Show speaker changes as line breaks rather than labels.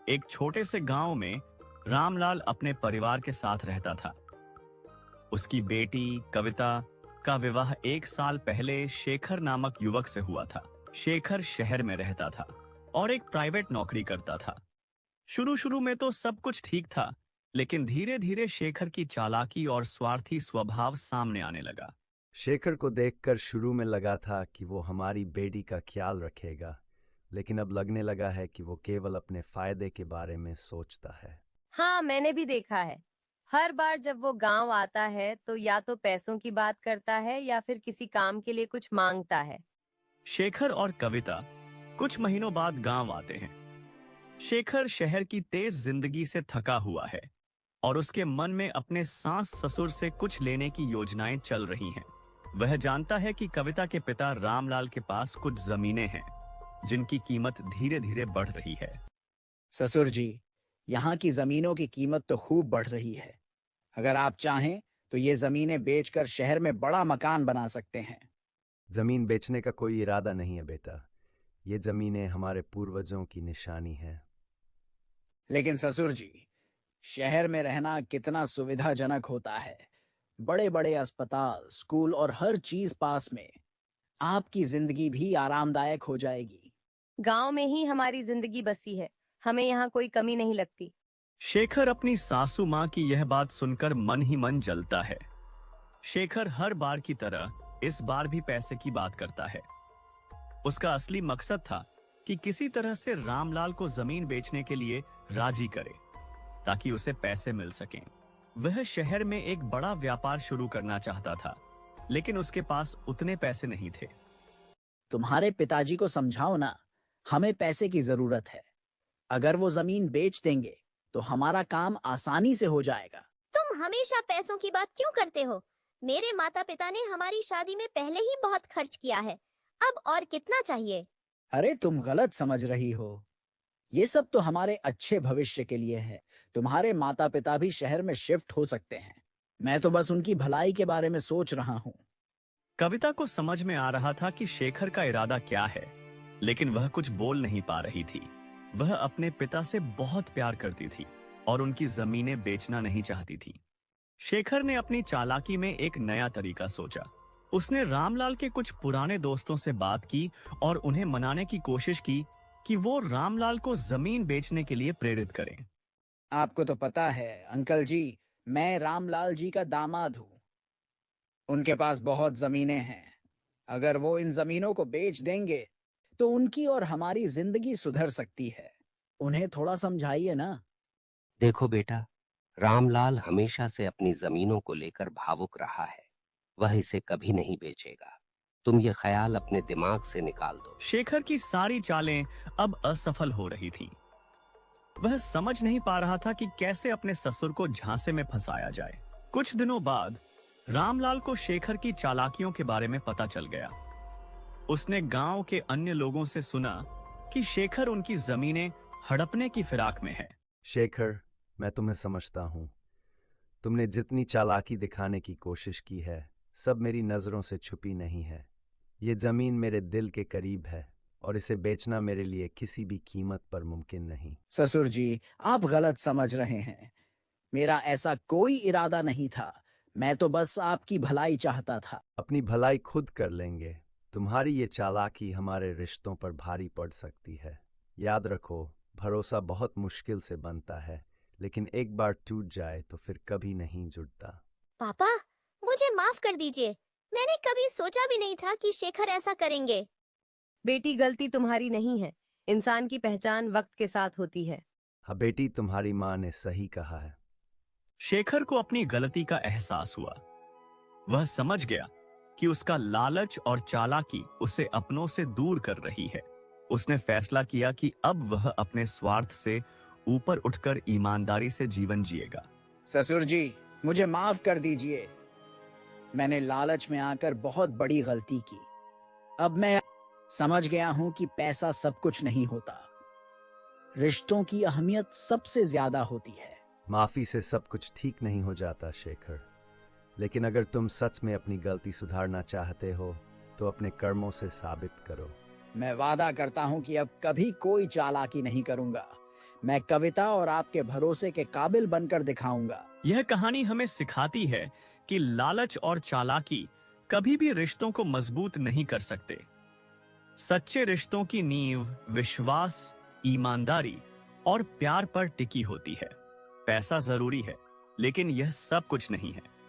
एक छोटे से गांव में रामलाल अपने परिवार के साथ रहता था। उसकी बेटी कविता का विवाह 1 साल पहले शेखर नामक युवक से हुआ था। शेखर शहर में रहता था और एक प्राइवेट नौकरी करता था। शुरू शुरू में तो सब कुछ ठीक था, लेकिन धीरे धीरे शेखर की चालाकी और स्वार्थी स्वभाव सामने आने लगा।
शेखर को देखकर शुरू में लगा था कि वो हमारी बेटी का ख्याल रखेगा, लेकिन अब लगने लगा है कि वो केवल अपने फायदे के बारे में सोचता है।
हाँ, मैंने भी देखा है। हर बार जब वो गांव आता है तो या तो पैसों की बात करता है या फिर किसी काम के लिए कुछ मांगता है।
शेखर और कविता कुछ महीनों बाद गांव आते हैं। शेखर शहर की तेज जिंदगी से थका हुआ है और उसके मन में अपने सास ससुर से कुछ लेने की योजनाएं चल रही हैं। वह जानता है कि कविता के पिता रामलाल के पास कुछ जमीनें हैं जिनकी कीमत धीरे धीरे बढ़ रही है।
ससुर जी, यहाँ की जमीनों की कीमत तो खूब बढ़ रही है। अगर आप चाहें तो ये जमीनें बेचकर शहर में बड़ा मकान बना सकते हैं।
जमीन बेचने का कोई इरादा नहीं है बेटा। ये जमीनें हमारे पूर्वजों की निशानी है।
लेकिन ससुर जी, शहर में रहना कितना सुविधाजनक होता है। बड़े बड़े अस्पताल, स्कूल और हर चीज पास में। आपकी जिंदगी भी आरामदायक हो जाएगी।
गांव में ही हमारी जिंदगी बसी है, हमें यहाँ कोई कमी नहीं लगती।
शेखर अपनी सासू माँ की यह बात सुनकर मन ही मन जलता है। शेखर हर बार की तरह इस बार भी पैसे की बात करता है। उसका असली मकसद था कि किसी तरह से रामलाल को जमीन बेचने के लिए राजी करे ताकि उसे पैसे मिल सकें। वह शहर में एक बड़ा व्यापार शुरू करना चाहता था, लेकिन उसके पास उतने पैसे नहीं थे।
तुम्हारे पिताजी को समझाओ ना, हमें पैसे की जरूरत है। अगर वो जमीन बेच देंगे तो हमारा काम आसानी से हो जाएगा।
तुम हमेशा पैसों की बात क्यों करते हो? मेरे माता पिता ने हमारी शादी में पहले ही बहुत खर्च किया है, अब और कितना चाहिए?
अरे तुम गलत समझ रही हो। ये सब तो हमारे अच्छे भविष्य के लिए है। तुम्हारे माता पिता भी शहर में शिफ्ट हो सकते हैं। मैं तो बस उनकी भलाई के बारे में सोच रहा हूँ।
कविता को समझ में आ रहा था कि शेखर का इरादा क्या है, लेकिन वह कुछ बोल नहीं पा रही थी। वह अपने पिता से बहुत प्यार करती थी और उनकी जमीनें बेचना नहीं चाहती थी। शेखर ने अपनी चालाकी में एक नया तरीका सोचा। उसने रामलाल के कुछ पुराने दोस्तों से बात की और उन्हें मनाने की कोशिश की कि वो रामलाल को जमीन बेचने के लिए प्रेरित करें।
आपको तो पता है अंकल जी, मैं रामलाल जी का दामाद हूँ। उनके पास बहुत जमीनें हैं। अगर वो इन जमीनों को बेच देंगे तो उनकी और हमारी जिंदगी सुधर सकती है। उन्हें थोड़ा समझाइए ना।
देखो बेटा, रामलाल हमेशा से अपनी जमीनों को लेकर भावुक रहा है। वह इसे कभी नहीं बेचेगा। तुम ये ख्याल अपने दिमाग से निकाल दो।
शेखर की सारी चालें अब असफल हो रही थीं। वह समझ नहीं पा रहा था कि कैसे अपने ससुर को झांसे में फंसाया जाए। कुछ दिनों बाद रामलाल को शेखर की चालाकियों के बारे में पता चल गया। उसने गांव के अन्य लोगों से सुना कि शेखर उनकी जमीनें हड़पने की फिराक में है।
शेखर, मैं तुम्हें समझता हूँ। तुमने जितनी चालाकी दिखाने की कोशिश की है, सब मेरी नज़रों से छुपी नहीं है। ये जमीन मेरे दिल के करीब है और इसे बेचना मेरे लिए किसी भी कीमत पर मुमकिन नहीं।
ससुर जी, आप गलत समझ रहे हैं। मेरा ऐसा कोई इरादा नहीं था। मैं तो बस आपकी भलाई चाहता था।
अपनी भलाई खुद कर लेंगे। तुम्हारी ये चालाकी हमारे रिश्तों पर भारी पड़ सकती है। याद रखो, भरोसा बहुत मुश्किल से बनता है, लेकिन एक बार टूट जाए तो फिर कभी नहीं जुड़ता।
पापा, मुझे माफ कर दीजिए। मैंने कभी सोचा भी नहीं था कि शेखर ऐसा करेंगे।
बेटी, गलती तुम्हारी नहीं है। इंसान की पहचान वक्त के साथ होती है।
हाँ बेटी, तुम्हारी माँ ने सही कहा है।
शेखर को अपनी गलती का एहसास हुआ। वह समझ गया कि उसका लालच और चालाकी उसे अपनों से दूर कर रही है। उसने फैसला किया कि अब वह अपने स्वार्थ से ऊपर उठकर ईमानदारी से जीवन जिएगा।
ससुर जी, मुझे माफ कर दीजिए। मैंने लालच में आकर बहुत बड़ी गलती की। अब मैं समझ गया हूं कि पैसा सब कुछ नहीं होता। रिश्तों की अहमियत सबसे ज्यादा होती है।
माफी से सब कुछ ठीक नहीं हो जाता शेखर, लेकिन अगर तुम सच में अपनी गलती सुधारना चाहते हो तो अपने कर्मों से साबित करो।
मैं वादा करता हूं कि अब कभी कोई चालाकी नहीं करूंगा। मैं कविता और आपके भरोसे के काबिल बनकर दिखाऊंगा।
यह कहानी हमें सिखाती है कि लालच और चालाकी कभी भी रिश्तों को मजबूत नहीं कर सकते। सच्चे रिश्तों की नींव विश्वास, ईमानदारी और प्यार पर टिकी होती है। पैसा जरूरी है, लेकिन यह सब कुछ नहीं है।